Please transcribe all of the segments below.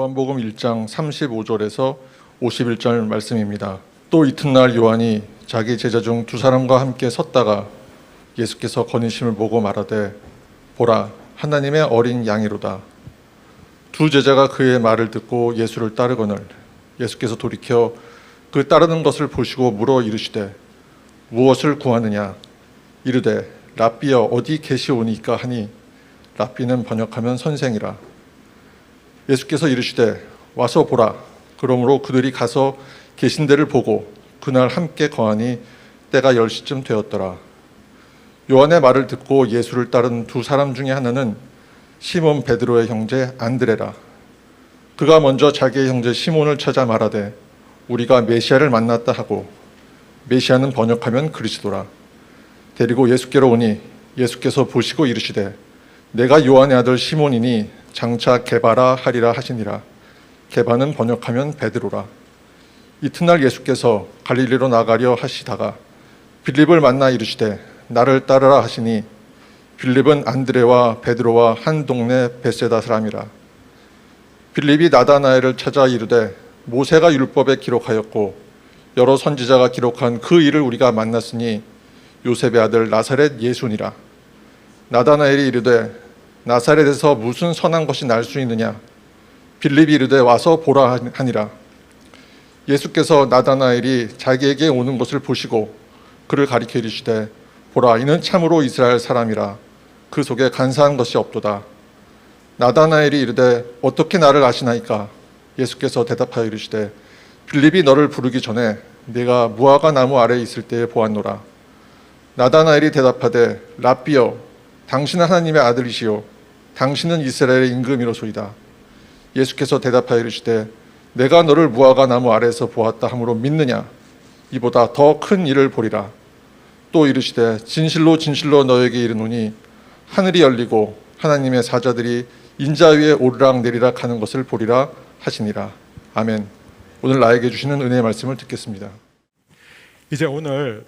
요한복음 1장 35절에서 51절 말씀입니다. 또 이튿날 요한이 자기 제자 중 두 사람과 함께 섰다가 예수께서 거니심을 보고 말하되 보라 하나님의 어린 양이로다. 두 제자가 그의 말을 듣고 예수를 따르거늘 예수께서 돌이켜 그 따르는 것을 보시고 물어 이르시되 무엇을 구하느냐 이르되 랍비여 어디 계시오니까 하니 랍비는 번역하면 선생이라. 예수께서 이르시되 와서 보라. 그러므로 그들이 가서 계신 데를 보고 그날 함께 거하니 때가 10시쯤 되었더라. 요한의 말을 듣고 예수를 따른 두 사람 중에 하나는 시몬 베드로의 형제 안드레라. 그가 먼저 자기의 형제 시몬을 찾아 말하되 우리가 메시아를 만났다 하고, 메시아는 번역하면 그리스도라. 데리고 예수께로 오니 예수께서 보시고 이르시되 내가 요한의 아들 시몬이니 장차 게바라 하리라 하시니라. 게바는 번역하면 베드로라. 이튿날 예수께서 갈릴리로 나가려 하시다가 빌립을 만나 이르시되 나를 따르라 하시니 빌립은 안드레와 베드로와 한 동네 벳세다 사람이라. 빌립이 나다나엘을 찾아 이르되 모세가 율법에 기록하였고 여러 선지자가 기록한 그 일을 우리가 만났으니 요셉의 아들 나사렛 예수니라. 나다나엘이 이르되 나사렛에서 무슨 선한 것이 날 수 있느냐. 빌립이 이르되 와서 보라 하니라. 예수께서 나다나엘이 자기에게 오는 것을 보시고 그를 가리켜 이르시되 보라 이는 참으로 이스라엘 사람이라. 그 속에 간사한 것이 없도다. 나다나엘이 이르되 어떻게 나를 아시나이까. 예수께서 대답하여 이르시되 빌립이 너를 부르기 전에 내가 무화과 나무 아래에 있을 때에 보았노라. 나다나엘이 대답하되 랍비여 당신은 하나님의 아들이시요 당신은 이스라엘의 임금이로소이다. 예수께서 대답하여 이르시되 내가 너를 무화과 나무 아래에서 보았다 하므로 믿느냐. 이보다 더 큰 일을 보리라. 또 이르시되 진실로 진실로 너에게 이르노니 하늘이 열리고 하나님의 사자들이 인자 위에 오르락 내리락 하는 것을 보리라 하시니라. 아멘. 오늘 나에게 주시는 은혜의 말씀을 듣겠습니다. 이제 오늘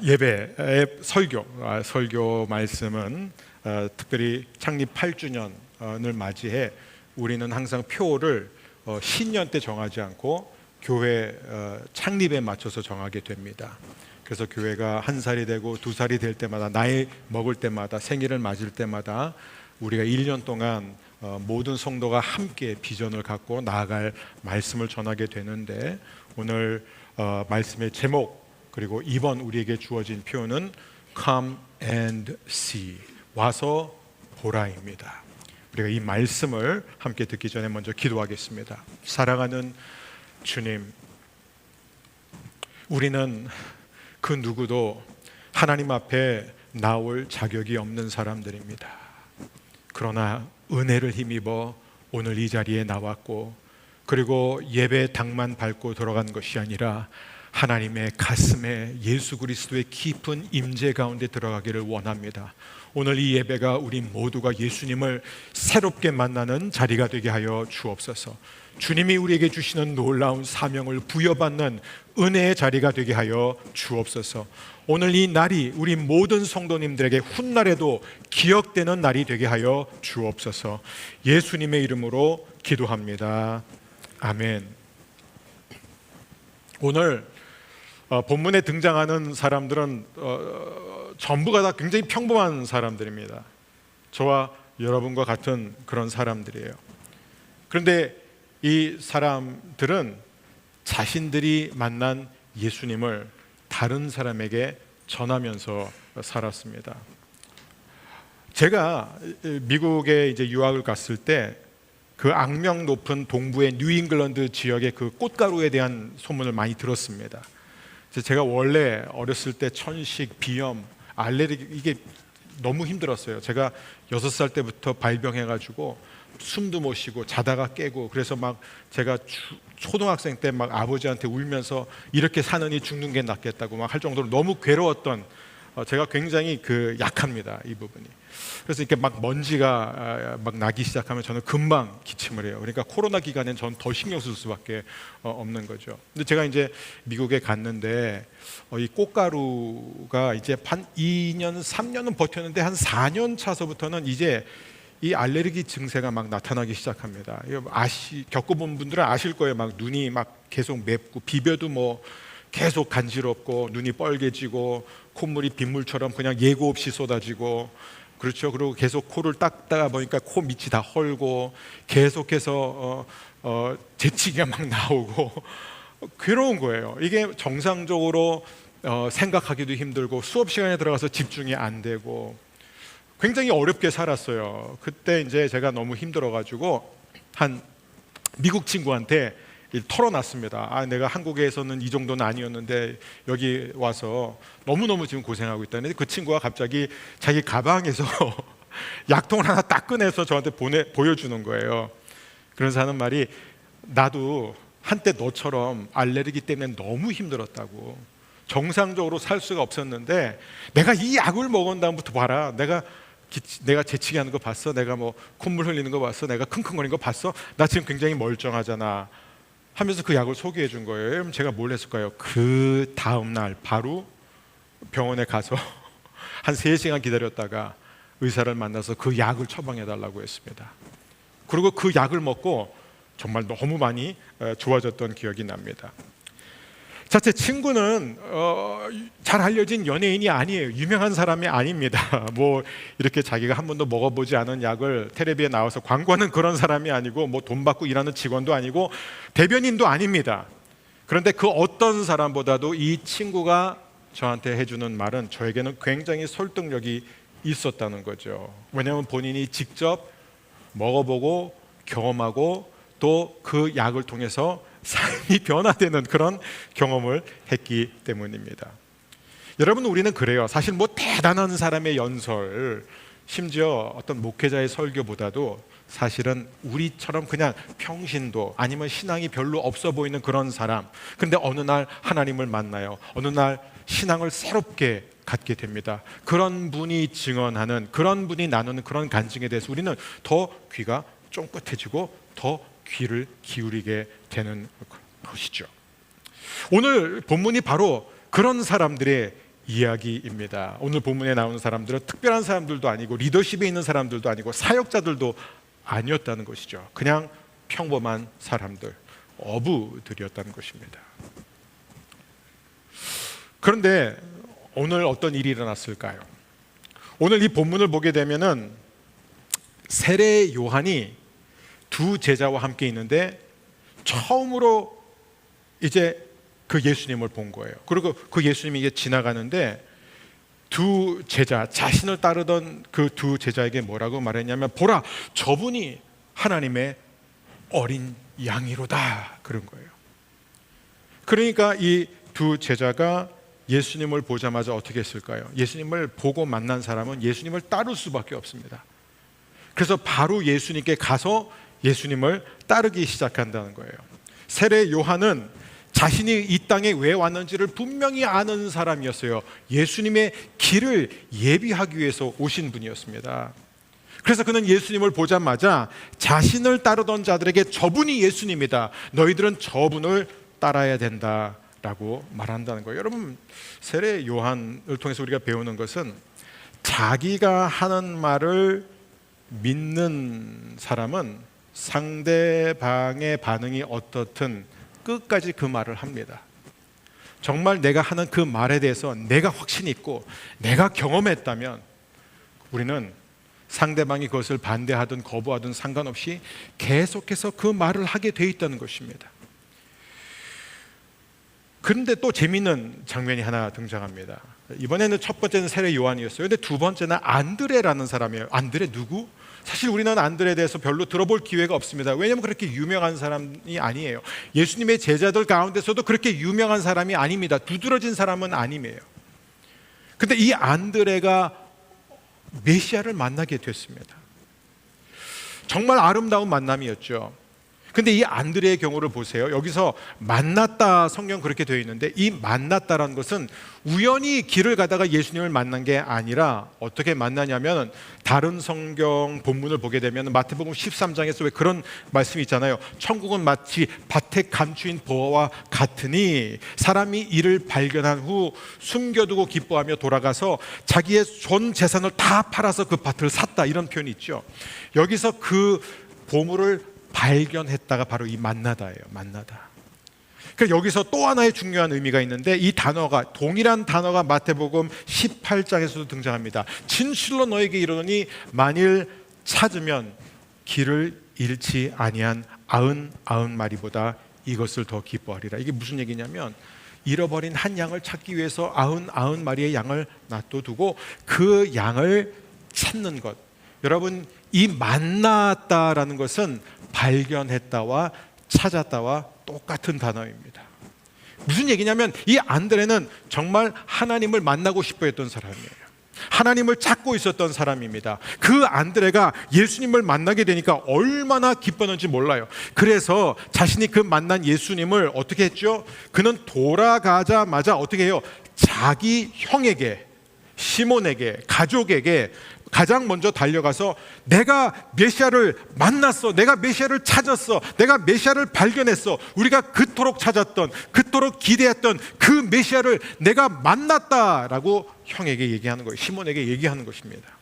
예배의 설교 말씀은 특별히 창립 8주년을 맞이해 우리는 항상 표를 신년 때 정하지 않고 교회 창립에 맞춰서 정하게 됩니다. 그래서 교회가 1살이 되고 2살이 될 때마다 나이 먹을 때마다 생일을 맞을 때마다 우리가 1년 동안 모든 성도가 함께 비전을 갖고 나아갈 말씀을 전하게 되는데 오늘 말씀의 제목 그리고 이번 우리에게 주어진 표현은 Come and see, 와서 보라입니다. 우리가 이 말씀을 함께 듣기 전에 먼저 기도하겠습니다. 사랑하는 주님, 우리는 그 누구도 하나님 앞에 나올 자격이 없는 사람들입니다. 그러나 은혜를 힘입어 오늘 이 자리에 나왔고 그리고 예배 당만 밟고 들어간 것이 아니라 하나님의 가슴에 예수 그리스도의 깊은 임재 가운데 들어가기를 원합니다. 오늘 이 예배가 우리 모두가 예수님을 새롭게 만나는 자리가 되게 하여 주옵소서. 주님이 우리에게 주시는 놀라운 사명을 부여받는 은혜의 자리가 되게 하여 주옵소서. 오늘 이 날이 우리 모든 성도님들에게 훗날에도 기억되는 날이 되게 하여 주옵소서. 예수님의 이름으로 기도합니다. 아멘. 오늘 본문에 등장하는 사람들은 전부가 다 굉장히 평범한 사람들입니다. 저와 여러분과 같은 그런 사람들이에요. 그런데 이 사람들은 자신들이 만난 예수님을 다른 사람에게 전하면서 살았습니다. 제가 미국에 이제 유학을 갔을 때 그 악명 높은 동부의 뉴잉글랜드 지역의 그 꽃가루에 대한 소문을 많이 들었습니다. 제가 원래 어렸을 때 천식, 비염, 알레르기 이게 너무 힘들었어요. 제가 6살 때부터 발병해가지고 숨도 못 쉬고 자다가 깨고 그래서 막 제가 초등학생 때 막 아버지한테 울면서 이렇게 사느니 죽는 게 낫겠다고 막 할 정도로 너무 괴로웠던 제가 굉장히 약합니다. 이 부분이. 그래서 이렇게 막 먼지가 막 나기 시작하면 저는 금방 기침을 해요. 그러니까 코로나 기간엔 전 더 신경 쓸 수밖에 없는 거죠. 근데 제가 이제 미국에 갔는데 이 꽃가루가 이제 한 2년, 3년은 버텼는데 한 4년 차서부터는 이제 이 알레르기 증세가 막 나타나기 시작합니다. 이거 겪어본 분들은 아실 거예요. 막 눈이 막 계속 맵고, 비벼도 뭐 계속 간지럽고, 눈이 뻘개지고, 콧물이 빗물처럼 그냥 예고 없이 쏟아지고, 그렇죠. 그리고 계속 코를 닦다가 보니까 코 밑이 다 헐고, 계속해서 재채기가 막 나오고 괴로운 거예요. 이게 정상적으로 생각하기도 힘들고, 수업 시간에 들어가서 집중이 안 되고, 굉장히 어렵게 살았어요. 그때 이제 제가 너무 힘들어가지고 한 미국 친구한테 털어놨습니다. 내가 한국에서는 이 정도는 아니었는데 여기 와서 너무너무 지금 고생하고 있다는데, 그 친구가 갑자기 자기 가방에서 약통을 하나 딱 꺼내서 저한테 보여주는 거예요. 그래서 하는 말이, 나도 한때 너처럼 알레르기 때문에 너무 힘들었다고, 정상적으로 살 수가 없었는데 내가 이 약을 먹은 다음부터 봐라, 내가 재치기 하는 거 봤어? 내가 뭐 콧물 흘리는 거 봤어? 내가 킁킁거리는 거 봤어? 나 지금 굉장히 멀쩡하잖아 하면서 그 약을 소개해 준 거예요. 그럼 제가 뭘 했을까요? 그 다음 날 바로 병원에 가서 한 3시간 기다렸다가 의사를 만나서 그 약을 처방해 달라고 했습니다. 그리고 그 약을 먹고 정말 너무 많이 좋아졌던 기억이 납니다. 자, 제 친구는 잘 알려진 연예인이 아니에요. 유명한 사람이 아닙니다. 뭐 이렇게 자기가 한 번도 먹어보지 않은 약을 텔레비에 나와서 광고하는 그런 사람이 아니고, 뭐 돈 받고 일하는 직원도 아니고, 대변인도 아닙니다. 그런데 그 어떤 사람보다도 이 친구가 저한테 해주는 말은 저에게는 굉장히 설득력이 있었다는 거죠. 왜냐하면 본인이 직접 먹어보고 경험하고 또 그 약을 통해서 삶이 변화되는 그런 경험을 했기 때문입니다. 여러분, 우리는 그래요. 사실 뭐 대단한 사람의 연설, 심지어 어떤 목회자의 설교보다도 사실은 우리처럼 그냥 평신도 아니면 신앙이 별로 없어 보이는 그런 사람, 근데 어느 날 하나님을 만나요. 어느 날 신앙을 새롭게 갖게 됩니다. 그런 분이 증언하는, 그런 분이 나누는 그런 간증에 대해서 우리는 더 귀가 쫑긋해지고 더 귀를 기울이게 되는 것이죠. 오늘 본문이 바로 그런 사람들의 이야기입니다. 오늘 본문에 나오는 사람들은 특별한 사람들도 아니고, 리더십에 있는 사람들도 아니고, 사역자들도 아니었다는 것이죠. 그냥 평범한 사람들, 어부들이었다는 것입니다. 그런데 오늘 어떤 일이 일어났을까요? 오늘 이 본문을 보게 되면은 세례 요한이 2 제자와 함께 있는데 처음으로 이제 그 예수님을 본 거예요. 그리고 그 예수님이 이제 지나가는데 2 제자, 자신을 따르던 그 2 제자에게 뭐라고 말했냐면, 보라, 저분이 하나님의 어린 양이로다, 그런 거예요. 그러니까 이 2 제자가 예수님을 보자마자 어떻게 했을까요? 예수님을 보고 만난 사람은 예수님을 따를 수밖에 없습니다. 그래서 바로 예수님께 가서 예수님을 따르기 시작한다는 거예요. 세례 요한은 자신이 이 땅에 왜 왔는지를 분명히 아는 사람이었어요. 예수님의 길을 예비하기 위해서 오신 분이었습니다. 그래서 그는 예수님을 보자마자 자신을 따르던 자들에게 저분이 예수님이다, 너희들은 저분을 따라야 된다라고 말한다는 거예요. 여러분, 세례 요한을 통해서 우리가 배우는 것은 자기가 하는 말을 믿는 사람은 상대방의 반응이 어떻든 끝까지 그 말을 합니다. 정말 내가 하는 그 말에 대해서 내가 확신이 있고 내가 경험했다면 우리는 상대방이 그것을 반대하든 거부하든 상관없이 계속해서 그 말을 하게 돼 있다는 것입니다. 그런데 또 재미있는 장면이 하나 등장합니다. 이번에는 첫 번째는 세례 요한이었어요. 근데 두 번째는 안드레라는 사람이에요. 안드레 누구? 사실 우리는 안드레에 대해서 별로 들어볼 기회가 없습니다. 왜냐하면 그렇게 유명한 사람이 아니에요. 예수님의 제자들 가운데서도 그렇게 유명한 사람이 아닙니다. 두드러진 사람은 아니에요. 근데 이 안드레가 메시아를 만나게 됐습니다. 정말 아름다운 만남이었죠. 근데 이 안드레의 경우를 보세요. 여기서 만났다, 성경 그렇게 되어 있는데 이 만났다라는 것은 우연히 길을 가다가 예수님을 만난 게 아니라 어떻게 만나냐면, 다른 성경 본문을 보게 되면 마태복음 13장에서 왜 그런 말씀이 있잖아요. 천국은 마치 밭에 감추인 보화와 같으니 사람이 이를 발견한 후 숨겨두고 기뻐하며 돌아가서 자기의 전 재산을 다 팔아서 그 밭을 샀다, 이런 표현이 있죠. 여기서 그 보물을 발견했다가 바로 이 만나다예요. 만나다. 그러니까 여기서 또 하나의 중요한 의미가 있는데, 이 단어가, 동일한 단어가 마태복음 18장에서도 등장합니다. 진실로 너에게 이르노니 만일 찾으면 길을 잃지 아니한 99마리보다 이것을 더 기뻐하리라. 이게 무슨 얘기냐면, 잃어버린 한 양을 찾기 위해서 99마리의 양을 놔둬두고 그 양을 찾는 것. 여러분, 이 만났다라는 것은 발견했다와 찾았다와 똑같은 단어입니다. 무슨 얘기냐면, 이 안드레는 정말 하나님을 만나고 싶어 했던 사람이에요. 하나님을 찾고 있었던 사람입니다. 그 안드레가 예수님을 만나게 되니까 얼마나 기뻤는지 몰라요. 그래서 자신이 그 만난 예수님을 어떻게 했죠? 그는 돌아가자마자 어떻게 해요? 자기 형에게, 시몬에게, 가족에게 가장 먼저 달려가서 내가 메시아를 만났어, 내가 메시아를 찾았어, 내가 메시아를 발견했어, 우리가 그토록 찾았던, 그토록 기대했던 그 메시아를 내가 만났다라고 형에게 얘기하는 거예요. 시몬에게 얘기하는 것입니다.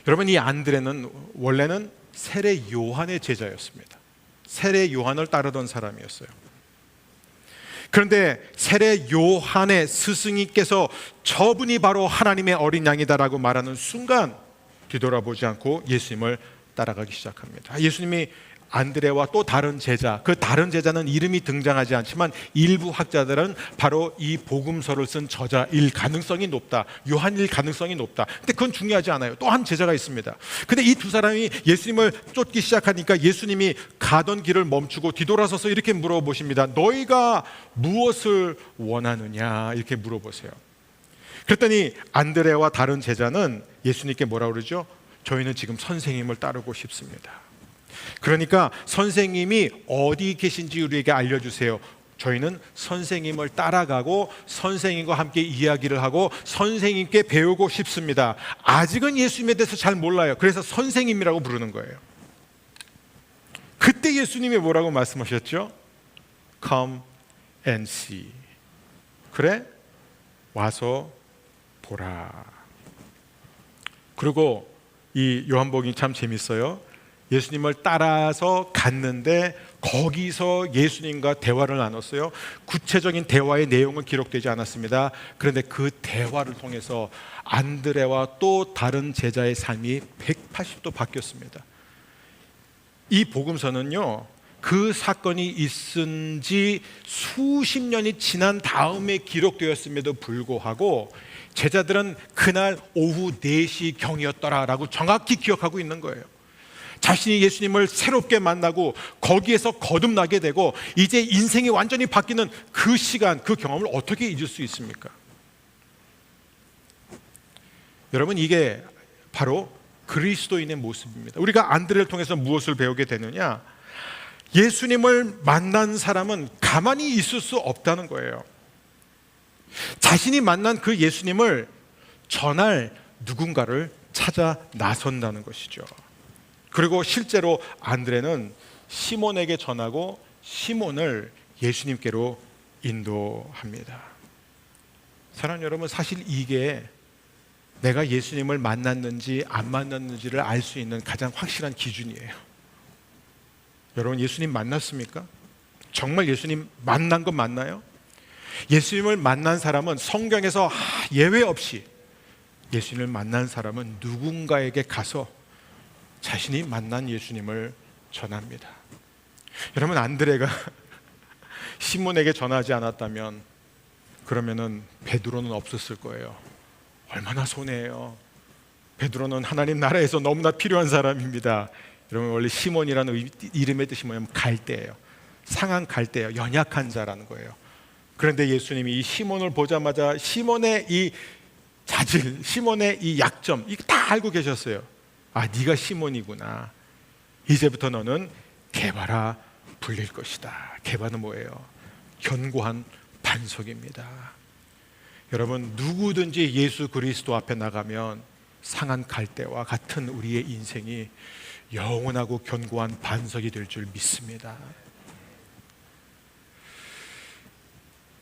여러분, 이 안드레는 원래는 세례 요한의 제자였습니다. 세례 요한을 따르던 사람이었어요. 그런데 세례 요한의 스승님께서 저분이 바로 하나님의 어린 양이다라고 말하는 순간 뒤돌아보지 않고 예수님을 따라가기 시작합니다. 예수님이 안드레와 또 다른 제자, 그 다른 제자는 이름이 등장하지 않지만 일부 학자들은 바로 이 복음서를 쓴 저자일 가능성이 높다, 요한일 가능성이 높다. 근데 그건 중요하지 않아요. 또 한 제자가 있습니다. 근데 이 두 사람이 예수님을 쫓기 시작하니까 예수님이 가던 길을 멈추고 뒤돌아서서 이렇게 물어보십니다. 너희가 무엇을 원하느냐, 이렇게 물어보세요. 그랬더니 안드레와 다른 제자는 예수님께 뭐라고 그러죠? 저희는 지금 선생님을 따르고 싶습니다. 그러니까 선생님이 어디 계신지 우리에게 알려주세요. 저희는 선생님을 따라가고 선생님과 함께 이야기를 하고 선생님께 배우고 싶습니다. 아직은 예수님에 대해서 잘 몰라요. 그래서 선생님이라고 부르는 거예요. 그때 예수님이 뭐라고 말씀하셨죠? Come and see. 그래? 와서 보라. 그리고 이 요한복음이 참 재밌어요. 예수님을 따라서 갔는데 거기서 예수님과 대화를 나눴어요. 구체적인 대화의 내용은 기록되지 않았습니다. 그런데 그 대화를 통해서 안드레와 또 다른 제자의 삶이 180도 바뀌었습니다. 이 복음서는요, 그 사건이 있은 지 수십 년이 지난 다음에 기록되었음에도 불구하고 제자들은 그날 오후 4시 경이었더라라고 정확히 기억하고 있는 거예요. 자신이 예수님을 새롭게 만나고 거기에서 거듭나게 되고 이제 인생이 완전히 바뀌는 그 시간, 그 경험을 어떻게 잊을 수 있습니까? 여러분, 이게 바로 그리스도인의 모습입니다. 우리가 안드레를 통해서 무엇을 배우게 되느냐? 예수님을 만난 사람은 가만히 있을 수 없다는 거예요. 자신이 만난 그 예수님을 전할 누군가를 찾아 나선다는 것이죠. 그리고 실제로 안드레는 시몬에게 전하고 시몬을 예수님께로 인도합니다. 사랑하는 여러분, 사실 이게 내가 예수님을 만났는지 안 만났는지를 알 수 있는 가장 확실한 기준이에요. 여러분, 예수님 만났습니까? 정말 예수님 만난 건 맞나요? 예수님을 만난 사람은 성경에서 예외 없이 예수님을 만난 사람은 누군가에게 가서 자신이 만난 예수님을 전합니다. 여러분, 안드레가 시몬에게 전하지 않았다면 그러면은 베드로는 없었을 거예요. 얼마나 손해예요. 베드로는 하나님 나라에서 너무나 필요한 사람입니다. 여러분, 원래 시몬이라는 이름의 뜻이 뭐냐면 갈대예요. 상한 갈대예요. 연약한 자라는 거예요. 그런데 예수님이 이 시몬을 보자마자 시몬의 이 자질, 시몬의 이 약점, 이거 다 알고 계셨어요. 아, 네가 시몬이구나. 이제부터 너는 게바라 불릴 것이다. 게바는 뭐예요? 견고한 반석입니다. 여러분, 누구든지 예수 그리스도 앞에 나가면 상한 갈대와 같은 우리의 인생이 영원하고 견고한 반석이 될 줄 믿습니다.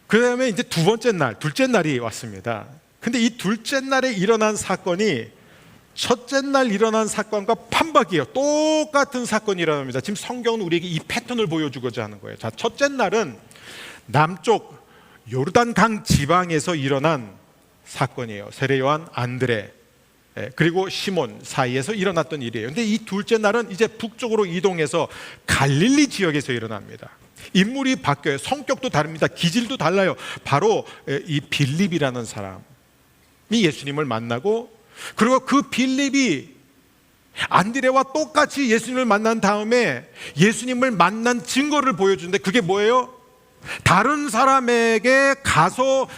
그 다음에 이제 둘째 날이 왔습니다. 근데 이 둘째 날에 일어난 사건이 첫째 날 일어난 사건과 판박이에요. 똑같은 사건이 일어납니다. 지금 성경은 우리에게 이 패턴을 보여주고자 하는 거예요. 자, 첫째 날은 남쪽 요르단강 지방에서 일어난 사건이에요. 세례 요한, 안드레, 그리고 시몬 사이에서 일어났던 일이에요. 근데 이 둘째 날은 이제 북쪽으로 이동해서 갈릴리 지역에서 일어납니다. 인물이 바뀌어요. 성격도 다릅니다. 기질도 달라요. 바로 이 빌립이라는 사람이 예수님을 만나고, 그리고 그 빌립이 안드레와 똑같이 예수님을 만난 다음에 예수님을 만난 증거를 보여주는데, 그게 뭐예요? 다른 사람에게 가서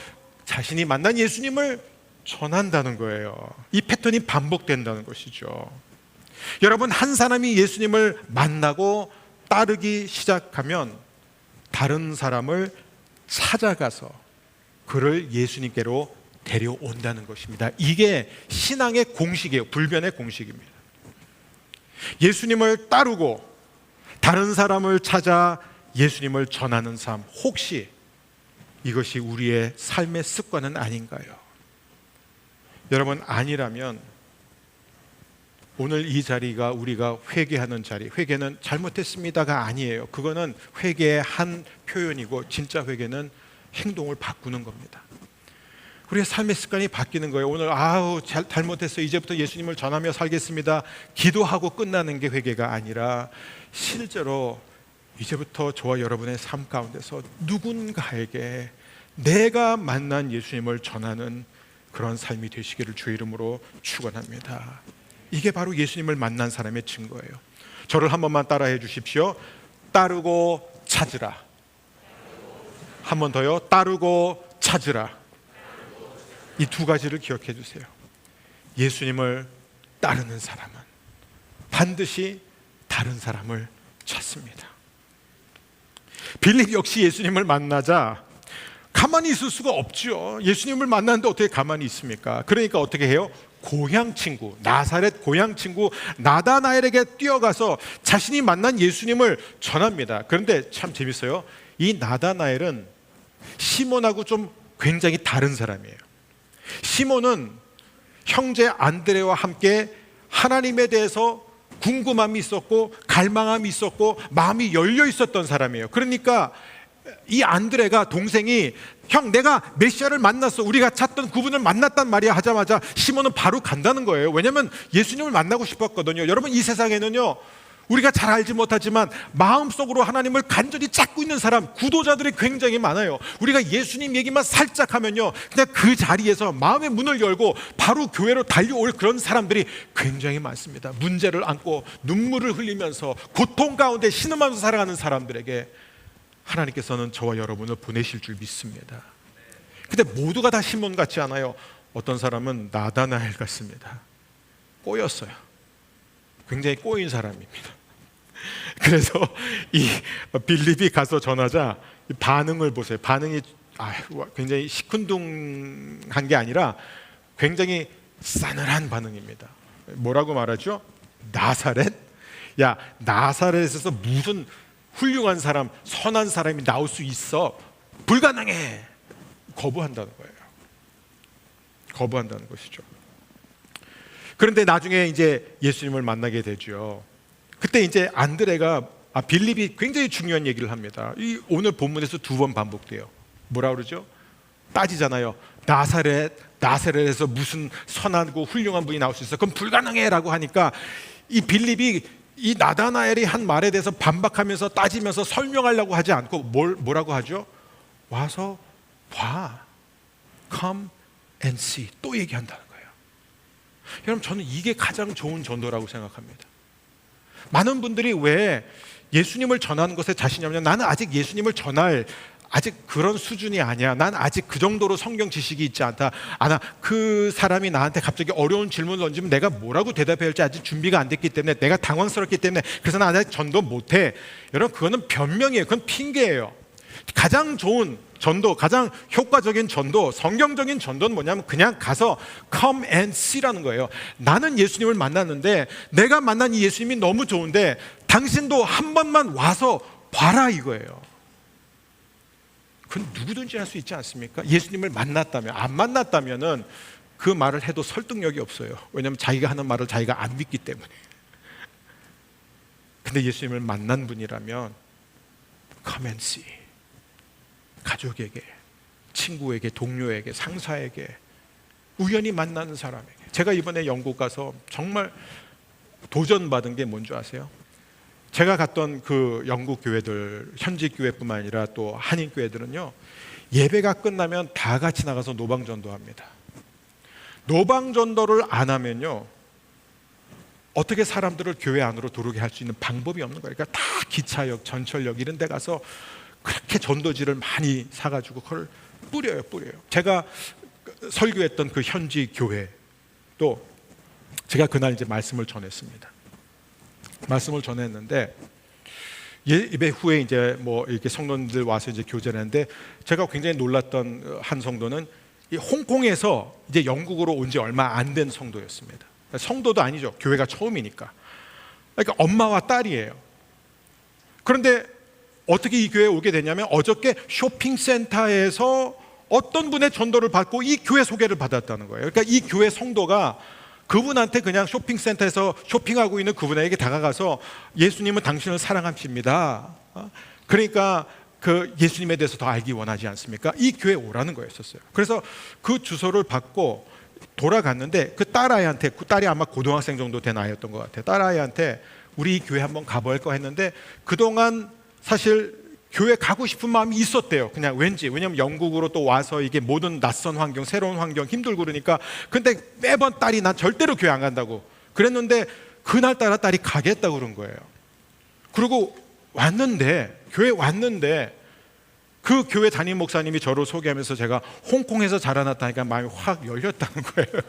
자신이 만난 예수님을 전한다는 거예요. 이 패턴이 반복된다는 것이죠. 여러분, 한 사람이 예수님을 만나고 따르기 시작하면 다른 사람을 찾아가서 그를 예수님께로 데려온다는 것입니다. 이게 신앙의 공식이에요. 불변의 공식입니다. 예수님을 따르고 다른 사람을 찾아 예수님을 전하는 삶, 혹시 이것이 우리의 삶의 습관은 아닌가요? 여러분, 아니라면 오늘 이 자리가 우리가 회개하는 자리, 회개는 잘못했습니다가 아니에요. 그거는 회개의 한 표현이고, 진짜 회개는 행동을 바꾸는 겁니다. 우리의 삶의 습관이 바뀌는 거예요. 오늘 잘못했어요. 이제부터 예수님을 전하며 살겠습니다. 기도하고 끝나는 게 회개가 아니라, 실제로 이제부터 저와 여러분의 삶 가운데서 누군가에게 내가 만난 예수님을 전하는 그런 삶이 되시기를 주의 이름으로 축원합니다. 이게 바로 예수님을 만난 사람의 증거예요. 저를 한 번만 따라해 주십시오. 따르고 찾으라. 한 번 더요. 따르고 찾으라. 이 두 가지를 기억해 주세요. 예수님을 따르는 사람은 반드시 다른 사람을 찾습니다. 빌립 역시 예수님을 만나자 가만히 있을 수가 없죠. 예수님을 만났는데 어떻게 가만히 있습니까? 그러니까 어떻게 해요? 고향 친구, 나사렛 고향 친구 나다나엘에게 뛰어가서 자신이 만난 예수님을 전합니다. 그런데 참 재밌어요. 이 나다나엘은 시몬하고 좀 굉장히 다른 사람이에요. 시몬은 형제 안드레와 함께 하나님에 대해서 궁금함이 있었고 갈망함이 있었고 마음이 열려 있었던 사람이에요. 그러니까 이 안드레가, 동생이 형, 내가 메시아를 만났어, 우리가 찾던 그분을 만났단 말이야 하자마자 시몬은 바로 간다는 거예요. 왜냐하면 예수님을 만나고 싶었거든요. 여러분, 이 세상에는요, 우리가 잘 알지 못하지만 마음속으로 하나님을 간절히 찾고 있는 사람, 구도자들이 굉장히 많아요. 우리가 예수님 얘기만 살짝 하면요, 그냥 그 자리에서 마음의 문을 열고 바로 교회로 달려올 그런 사람들이 굉장히 많습니다. 문제를 안고 눈물을 흘리면서 고통 가운데 신음하면서 살아가는 사람들에게 하나님께서는 저와 여러분을 보내실 줄 믿습니다. 근데 모두가 다 시몬 같지 않아요. 어떤 사람은 나다나엘 같습니다. 꼬였어요. 굉장히 꼬인 사람입니다. 그래서 이 빌립이 가서 전하자 반응을 보세요. 반응이 굉장히 시큰둥한 게 아니라 굉장히 싸늘한 반응입니다. 뭐라고 말하죠? 나사렛? 야, 나사렛에서 무슨 훌륭한 사람, 선한 사람이 나올 수 있어? 불가능해. 거부한다는 거예요. 거부한다는 것이죠. 그런데 나중에 이제 예수님을 만나게 되죠. 그때 이제 안드레가, 빌립이 굉장히 중요한 얘기를 합니다. 이 오늘 본문에서 두 번 반복돼요. 뭐라 그러죠? 따지잖아요. 나사렛에서 무슨 선하고 훌륭한 분이 나올 수 있어? 그럼 불가능해라고 하니까 이 빌립이 이 나다나엘이 한 말에 대해서 반박하면서 따지면서 설명하려고 하지 않고 뭐라고 하죠? 와서 봐. Come and see. 또 얘기한다는 거예요. 여러분, 저는 이게 가장 좋은 전도라고 생각합니다. 많은 분들이 왜 예수님을 전하는 것에 자신이 없냐? 나는 아직 예수님을 전할 아직 그런 수준이 아니야. 난 아직 그 정도로 성경 지식이 있지 않다. 그 사람이 나한테 갑자기 어려운 질문을 던지면 내가 뭐라고 대답해야 할지 아직 준비가 안 됐기 때문에, 내가 당황스럽기 때문에, 그래서 난 아직 전도 못해. 여러분, 그거는 변명이에요. 그건 핑계예요. 가장 좋은 전도, 가장 효과적인 전도, 성경적인 전도는 뭐냐면 그냥 가서 come and see라는 거예요. 나는 예수님을 만났는데, 내가 만난 이 예수님이 너무 좋은데 당신도 한 번만 와서 봐라, 이거예요. 그건 누구든지 할 수 있지 않습니까? 예수님을 만났다면, 안 만났다면은 그 말을 해도 설득력이 없어요. 왜냐하면 자기가 하는 말을 자기가 안 믿기 때문에. 근데 예수님을 만난 분이라면 come and see. 가족에게, 친구에게, 동료에게, 상사에게, 우연히 만나는 사람에게. 제가 이번에 영국 가서 정말 도전받은 게 뭔지 아세요? 제가 갔던 그 영국 교회들, 현지 교회뿐만 아니라 또 한인 교회들은요, 예배가 끝나면 다 같이 나가서 노방전도합니다. 노방전도를 안 하면요, 어떻게 사람들을 교회 안으로 들어오게 할 수 있는 방법이 없는 거예요. 그러니까 다 기차역, 전철역 이런 데 가서 그렇게 전도지를 많이 사가지고 그걸 뿌려요. 제가 설교했던 그 현지 교회, 또 제가 그날 이제 말씀을 전했습니다. 말씀을 전했는데, 예배 후에 이제 뭐 이렇게 성도님들 와서 이제 교제를 했는데, 제가 굉장히 놀랐던 한 성도는 이 홍콩에서 이제 영국으로 온 지 얼마 안 된 성도였습니다. 성도도 아니죠. 교회가 처음이니까. 그러니까 엄마와 딸이에요. 그런데 어떻게 이 교회에 오게 되냐면, 어저께 쇼핑센터에서 어떤 분의 전도를 받고 이 교회 소개를 받았다는 거예요. 그러니까 이 교회 성도가 그분한테 그냥 쇼핑센터에서 쇼핑하고 있는 그분에게 다가가서 예수님은 당신을 사랑하십니다. 그러니까 그 예수님에 대해서 더 알기 원하지 않습니까? 이 교회에 오라는 거였었어요. 그래서 그 주소를 받고 돌아갔는데, 그 딸아이한테, 그 딸이 아마 고등학생 정도 된 아이였던 것 같아요. 딸아이한테 우리 이 교회 한번 가볼까 했는데, 그동안 사실 교회 가고 싶은 마음이 있었대요. 그냥 왠지. 왜냐면 영국으로 또 와서 이게 모든 낯선 환경, 새로운 환경 힘들고 그러니까. 근데 매번 딸이 난 절대로 교회 안 간다고 그랬는데, 그날따라 딸이 가겠다고 그런 거예요. 그리고 왔는데, 교회 왔는데, 그 교회 담임 목사님이 저를 소개하면서 제가 홍콩에서 자라났다니까 마음이 확 열렸다는 거예요.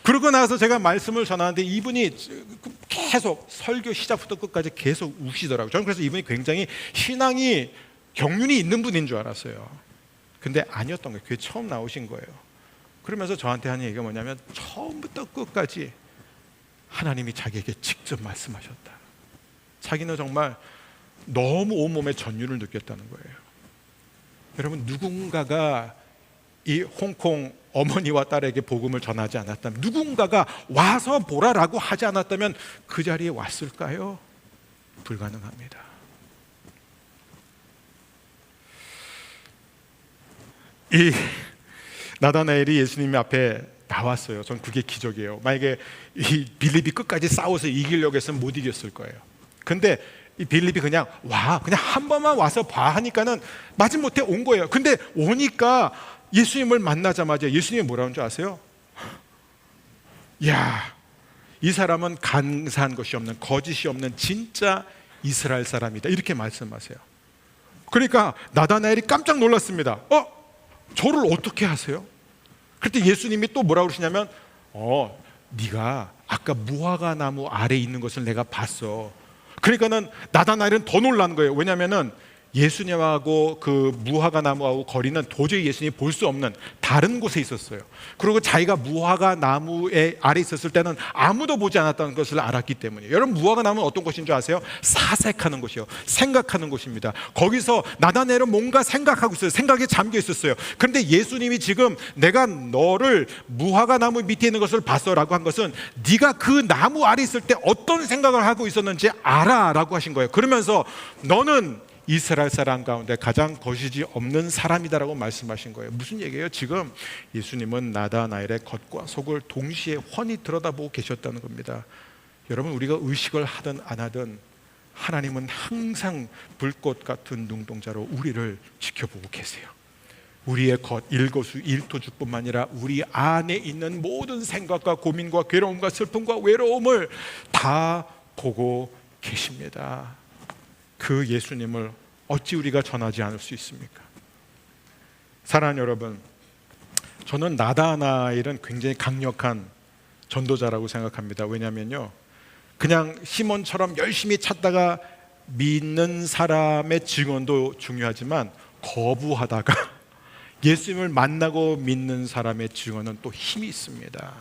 그러고 나서 제가 말씀을 전하는데, 이분이 계속 설교 시작부터 끝까지 계속 우시더라고요. 저는 그래서 이분이 굉장히 신앙이 경륜이 있는 분인 줄 알았어요. 근데 아니었던 거예요. 교회 처음 나오신 거예요. 그러면서 저한테 하는 얘기가 뭐냐면, 처음부터 끝까지 하나님이 자기에게 직접 말씀하셨다. 자기는 정말 너무 온몸에 전율을 느꼈다는 거예요. 여러분, 누군가가 이 홍콩 어머니와 딸에게 복음을 전하지 않았다면, 누군가가 와서 보라라고 하지 않았다면 그 자리에 왔을까요? 불가능합니다. 이 나다나엘이 예수님 앞에 나왔어요. 전 그게 기적이에요. 만약에 이 빌립이 끝까지 싸워서 이기려고 했으면 못 이겼을 거예요. 근데 이 빌립이 그냥 한 번만 와서 봐 하니까는 마지못해 온 거예요. 근데 오니까 예수님을 만나자마자 예수님이 뭐라는 줄 아세요? 야, 이 사람은 간사한 것이 없는, 거짓이 없는 진짜 이스라엘 사람이다, 이렇게 말씀하세요. 그러니까 나다나엘이 깜짝 놀랐습니다. 저를 어떻게 하세요? 그때 예수님이 또 뭐라고 그러시냐면, 네가 아까 무화과 나무 아래에 있는 것을 내가 봤어. 그러니까는 나다나엘은 더 놀란 거예요. 왜냐하면은 예수님하고 그 무화과 나무하고 거리는 도저히 예수님이 볼 수 없는 다른 곳에 있었어요. 그리고 자기가 무화과 나무에 아래 있었을 때는 아무도 보지 않았다는 것을 알았기 때문이에요. 여러분, 무화과 나무는 어떤 곳인 줄 아세요? 사색하는 곳이요, 생각하는 곳입니다. 거기서 나다나엘은 뭔가 생각하고 있어요. 생각에 잠겨 있었어요. 그런데 예수님이 지금 내가 너를 무화과 나무 밑에 있는 것을 봤어라고 한 것은, 네가 그 나무 아래 있을 때 어떤 생각을 하고 있었는지 알아라고 하신 거예요. 그러면서 너는 이스라엘 사람 가운데 가장 거짓이 없는 사람이다라고 말씀하신 거예요. 무슨 얘기예요? 지금 예수님은 나다나엘의 겉과 속을 동시에 훤히 들여다보고 계셨다는 겁니다. 여러분, 우리가 의식을 하든 안 하든 하나님은 항상 불꽃 같은 눈동자로 우리를 지켜보고 계세요. 우리의 겉 일거수일투족뿐만 아니라 우리 안에 있는 모든 생각과 고민과 괴로움과 슬픔과 외로움을 다 보고 계십니다. 그 예수님을 어찌 우리가 전하지 않을 수 있습니까? 사랑하는 여러분, 저는 나다나엘은 굉장히 강력한 전도자라고 생각합니다. 왜냐하면요, 그냥 시몬처럼 열심히 찾다가 믿는 사람의 증언도 중요하지만 거부하다가 예수님을 만나고 믿는 사람의 증언은 또 힘이 있습니다.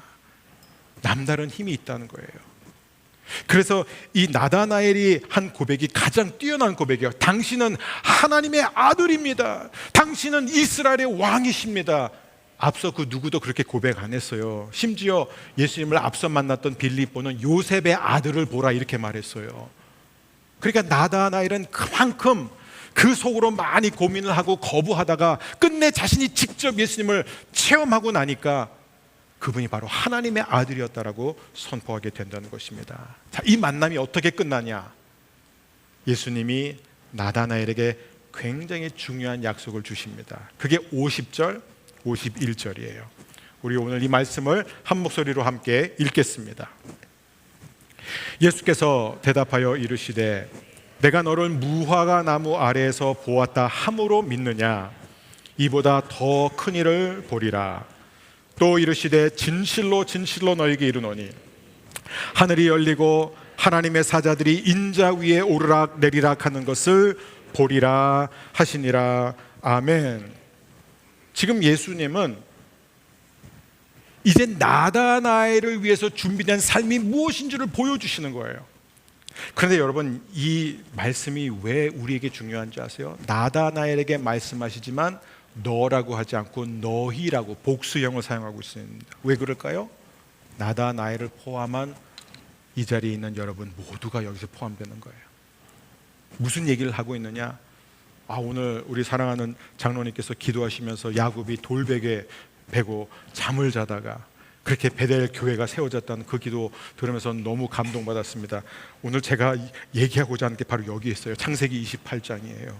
남다른 힘이 있다는 거예요. 그래서 이 나다나엘이 한 고백이 가장 뛰어난 고백이에요. 당신은 하나님의 아들입니다. 당신은 이스라엘의 왕이십니다. 앞서 그 누구도 그렇게 고백 안 했어요. 심지어 예수님을 앞서 만났던 빌립보는 요셉의 아들을 보라 이렇게 말했어요. 그러니까 나다나엘은 그만큼 그 속으로 많이 고민을 하고 거부하다가 끝내 자신이 직접 예수님을 체험하고 나니까 그분이 바로 하나님의 아들이었다라고 선포하게 된다는 것입니다. 자, 이 만남이 어떻게 끝나냐? 예수님이 나다나엘에게 굉장히 중요한 약속을 주십니다. 그게 50절, 51절이에요. 우리 오늘 이 말씀을 한 목소리로 함께 읽겠습니다. 예수께서 대답하여 이르시되 내가 너를 무화과 나무 아래에서 보았다 함으로 믿느냐? 이보다 더 큰 일을 보리라. 또 이르시되 진실로 진실로 너에게 이르노니 하늘이 열리고 하나님의 사자들이 인자 위에 오르락 내리락 하는 것을 보리라 하시니라. 아멘. 지금 예수님은 이제 나다나엘을 위해서 준비된 삶이 무엇인지를 보여주시는 거예요. 그런데 여러분, 이 말씀이 왜 우리에게 중요한지 아세요? 나다나엘에게 말씀하시지만 너라고 하지 않고 너희라고 복수형을 사용하고 있습니다. 왜 그럴까요? 나다나엘을 포함한 이 자리에 있는 여러분 모두가 여기서 포함되는 거예요. 무슨 얘기를 하고 있느냐? 오늘 우리 사랑하는 장로님께서 기도하시면서 야곱이 돌베개 베고 잠을 자다가 그렇게 베델 교회가 세워졌다는 그 기도 들으면서 너무 감동받았습니다. 오늘 제가 얘기하고자 하는 게 바로 여기 있어요. 창세기 28장이에요.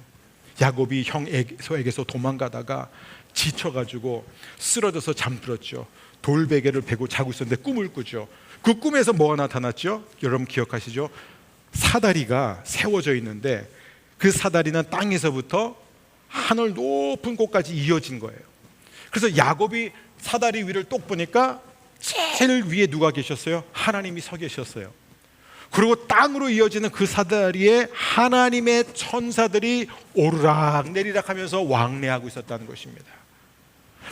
야곱이 형 에서에게서 도망가다가 지쳐가지고 쓰러져서 잠들었죠. 돌베개를 베고 자고 있었는데 꿈을 꾸죠. 그 꿈에서 뭐가 나타났죠? 여러분 기억하시죠? 사다리가 세워져 있는데 그 사다리는 땅에서부터 하늘 높은 곳까지 이어진 거예요. 그래서 야곱이 사다리 위를 똑 보니까 제일 위에 누가 계셨어요? 하나님이 서 계셨어요. 그리고 땅으로 이어지는 그 사다리에 하나님의 천사들이 오르락 내리락 하면서 왕래하고 있었다는 것입니다.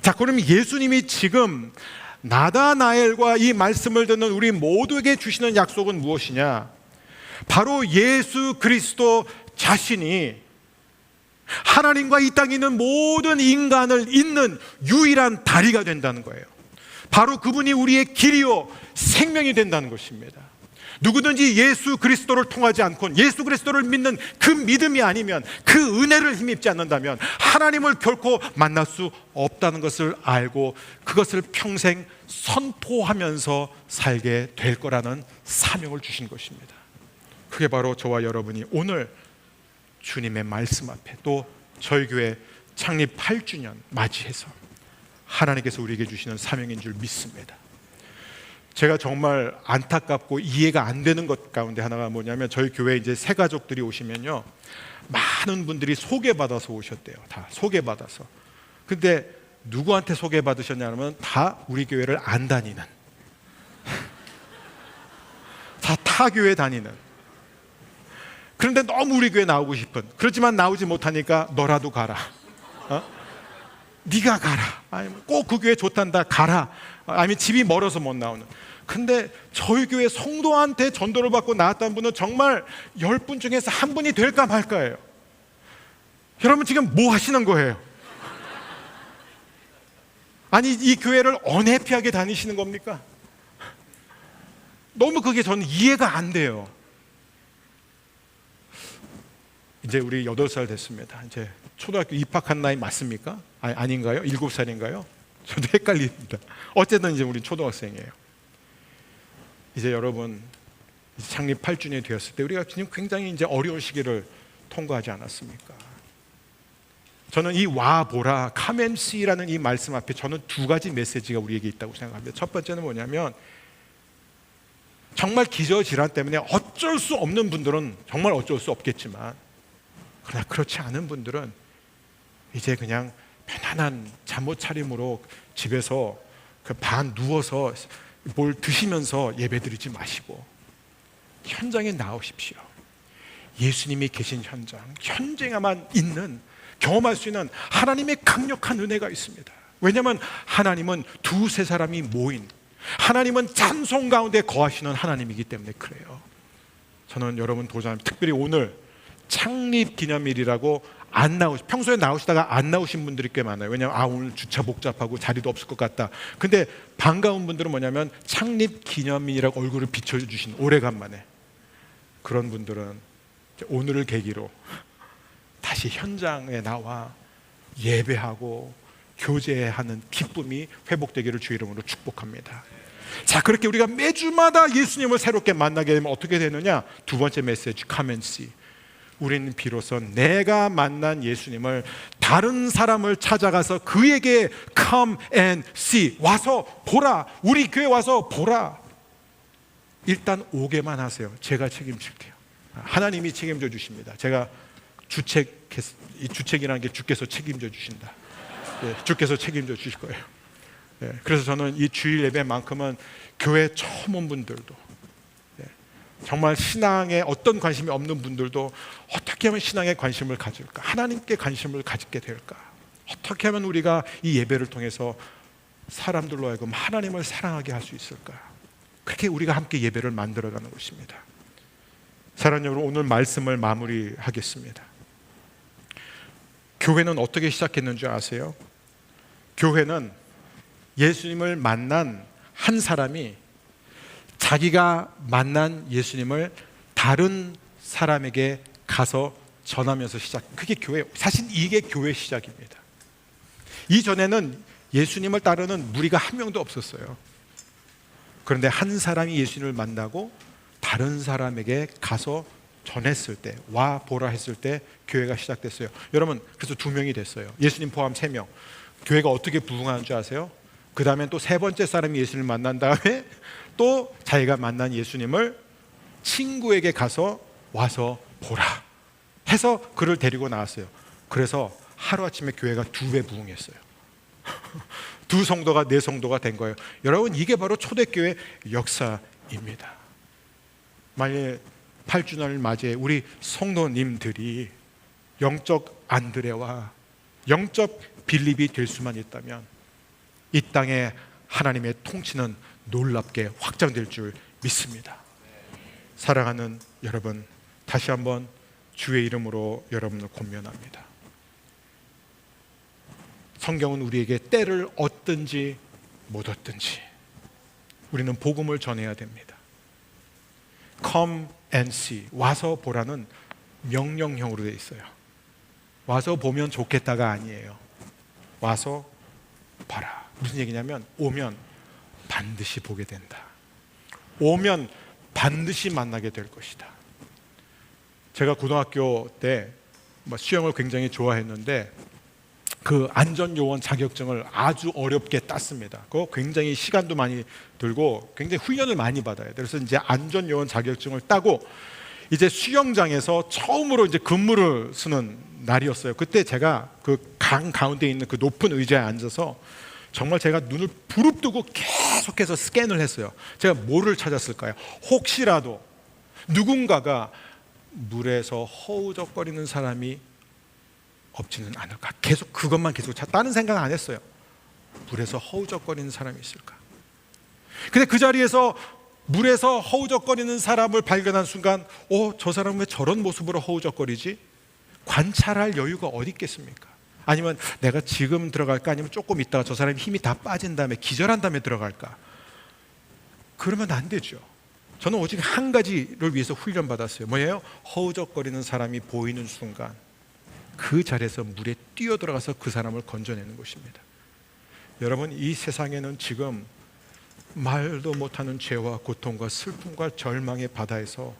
자, 그럼 예수님이 지금 나다나엘과 이 말씀을 듣는 우리 모두에게 주시는 약속은 무엇이냐? 바로 예수 그리스도 자신이 하나님과 이 땅에 있는 모든 인간을 잇는 유일한 다리가 된다는 거예요. 바로 그분이 우리의 길이요 생명이 된다는 것입니다. 누구든지 예수 그리스도를 통하지 않고 예수 그리스도를 믿는 그 믿음이 아니면, 그 은혜를 힘입지 않는다면 하나님을 결코 만날 수 없다는 것을 알고 그것을 평생 선포하면서 살게 될 거라는 사명을 주신 것입니다. 그게 바로 저와 여러분이 오늘 주님의 말씀 앞에 또 저희 교회 창립 8주년 맞이해서 하나님께서 우리에게 주시는 사명인 줄 믿습니다. 제가 정말 안타깝고 이해가 안 되는 것 가운데 하나가 뭐냐면, 저희 교회에 이제 새 가족들이 오시면요, 많은 분들이 소개받아서 오셨대요. 다 소개받아서. 근데 누구한테 소개받으셨냐면 다 우리 교회를 안 다니는, 다 타 교회 다니는. 그런데 너무 우리 교회 나오고 싶은, 그렇지만 나오지 못하니까 너라도 가라, 네가 가라, 아니면 꼭 그 교회 좋단다 가라, 아니면 집이 멀어서 못 나오는. 근데 저희 교회 성도한테 전도를 받고 나왔다는 분은 정말 10분 중에서 한 분이 될까 말까예요. 여러분 지금 뭐 하시는 거예요? 아니, 이 교회를 언해피하게 다니시는 겁니까? 너무 그게 저는 이해가 안 돼요. 이제 우리 8살 됐습니다. 이제 초등학교 입학한 나이 맞습니까? 아닌가요? 7살인가요? 저도 헷갈립니다. 어쨌든 이제 우리 초등학생이에요. 이제 여러분, 창립 8주년이 되었을 때 우리가 지금 굉장히 이제 어려운 시기를 통과하지 않았습니까? 저는 이 와보라, 카멘시라는 이 말씀 앞에 저는 두 가지 메시지가 우리에게 있다고 생각합니다. 첫 번째는 뭐냐면, 정말 기저질환 때문에 어쩔 수 없는 분들은 정말 어쩔 수 없겠지만, 그러나 그렇지 않은 분들은 이제 그냥 편안한 잠옷 차림으로 집에서 그 반 누워서 뭘 드시면서 예배드리지 마시고 현장에 나오십시오. 예수님이 계신 현장에만 있는, 경험할 수 있는 하나님의 강력한 은혜가 있습니다. 왜냐하면 하나님은 두세 사람이 모인, 하나님은 찬송 가운데 거하시는 하나님이기 때문에 그래요. 저는 여러분 도전합니다. 특별히 오늘 창립 기념일이라고 평소에 나오시다가 안 나오신 분들이 꽤 많아요. 왜냐하면 오늘 주차 복잡하고 자리도 없을 것 같다. 근데 반가운 분들은 뭐냐면 창립 기념일이라고 얼굴을 비춰주신, 오래간만에 그런 분들은 오늘을 계기로 다시 현장에 나와 예배하고 교제하는 기쁨이 회복되기를 주의 이름으로 축복합니다. 자, 그렇게 우리가 매주마다 예수님을 새롭게 만나게 되면 어떻게 되느냐? 두 번째 메시지, come and see. 우리는 비로소 내가 만난 예수님을 다른 사람을 찾아가서 그에게 come and see, 와서 보라, 우리 교회 와서 보라. 일단 오게만 하세요. 제가 책임질게요. 하나님이 책임져 주십니다. 제가 이 주책이라는 게 주께서 책임져 주신다. 주께서 책임져 주실 거예요. 그래서 저는 이 주일 예배만큼은 교회 처음 온 분들도, 정말 신앙에 어떤 관심이 없는 분들도 어떻게 하면 신앙에 관심을 가질까, 하나님께 관심을 가지게 될까, 어떻게 하면 우리가 이 예배를 통해서 사람들로 하여금 하나님을 사랑하게 할 수 있을까, 그렇게 우리가 함께 예배를 만들어가는 것입니다. 사랑하는 여러분, 오늘 말씀을 마무리하겠습니다. 교회는 어떻게 시작했는지 아세요? 교회는 예수님을 만난 한 사람이 자기가 만난 예수님을 다른 사람에게 가서 전하면서 그게 교회, 사실 이게 교회 시작입니다. 이전에는 예수님을 따르는 무리가 한 명도 없었어요. 그런데 한 사람이 예수님을 만나고 다른 사람에게 가서 전했을 때, 와 보라 했을 때 교회가 시작됐어요. 여러분, 그래서 2명이 됐어요. 예수님 포함 3명. 교회가 어떻게 부흥하는 줄 아세요? 그 다음에 또 3번째 사람이 예수님을 만난 다음에 또 자기가 만난 예수님을 친구에게 가서 와서 보라 해서 그를 데리고 나왔어요. 그래서 하루아침에 교회가 2배 부흥했어요. 2성도가 4성도가 된 거예요. 여러분, 이게 바로 초대교회 역사입니다. 만약에 8주년을 맞이해 우리 성도님들이 영적 안드레와 영적 빌립이 될 수만 있다면 이 땅에 하나님의 통치는 놀랍게 확장될 줄 믿습니다. 사랑하는 여러분, 다시 한번 주의 이름으로 여러분을 권면합니다. 성경은 우리에게 때를 얻든지 못 얻든지 우리는 복음을 전해야 됩니다. Come and see, 와서 보라는 명령형으로 되어 있어요. 와서 보면 좋겠다가 아니에요. 와서 봐라. 무슨 얘기냐면 오면 반드시 보게 된다. 오면 반드시 만나게 될 것이다. 제가 고등학교 때 수영을 굉장히 좋아했는데 그 안전요원 자격증을 아주 어렵게 땄습니다. 그거 굉장히 시간도 많이 들고 굉장히 훈련을 많이 받아야 돼요. 그래서 이제 안전요원 자격증을 따고 이제 수영장에서 처음으로 이제 근무를 쓰는 날이었어요. 그때 제가 그 강 가운데 있는 그 높은 의자에 앉아서 정말 제가 눈을 부릅뜨고 계속해서 스캔을 했어요. 제가 뭐를 찾았을까요? 혹시라도 누군가가 물에서 허우적거리는 사람이 없지는 않을까. 계속 그것만 계속 다른 생각 안 했어요. 물에서 허우적거리는 사람이 있을까. 근데 그 자리에서 물에서 허우적거리는 사람을 발견한 순간 저 사람은 왜 저런 모습으로 허우적거리지? 관찰할 여유가 어디 있겠습니까? 아니면 내가 지금 들어갈까? 아니면 조금 있다가 저 사람이 힘이 다 빠진 다음에 기절한 다음에 들어갈까? 그러면 안 되죠. 저는 오직 한 가지를 위해서 훈련받았어요. 뭐예요? 허우적거리는 사람이 보이는 순간 그 자리에서 물에 뛰어들어가서 그 사람을 건져내는 것입니다. 여러분, 이 세상에는 지금 말도 못하는 죄와 고통과 슬픔과 절망의 바다에서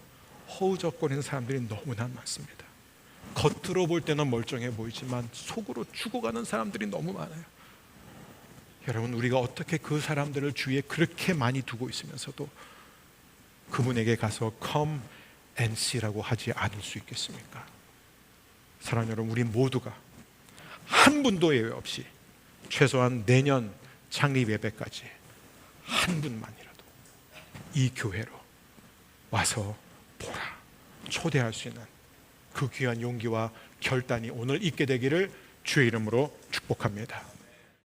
허우적거리는 사람들이 너무나 많습니다. 겉으로 볼 때는 멀쩡해 보이지만 속으로 죽어가는 사람들이 너무 많아요. 여러분, 우리가 어떻게 그 사람들을 주위에 그렇게 많이 두고 있으면서도 그분에게 가서 come and see라고 하지 않을 수 있겠습니까? 사랑하는 여러분, 우리 모두가 한 분도 예외 없이 최소한 내년 창립 예배까지 한 분만이라도 이 교회로 와서 보라, 초대할 수 있는 그 귀한 용기와 결단이 오늘 있게 되기를 주의 이름으로 축복합니다.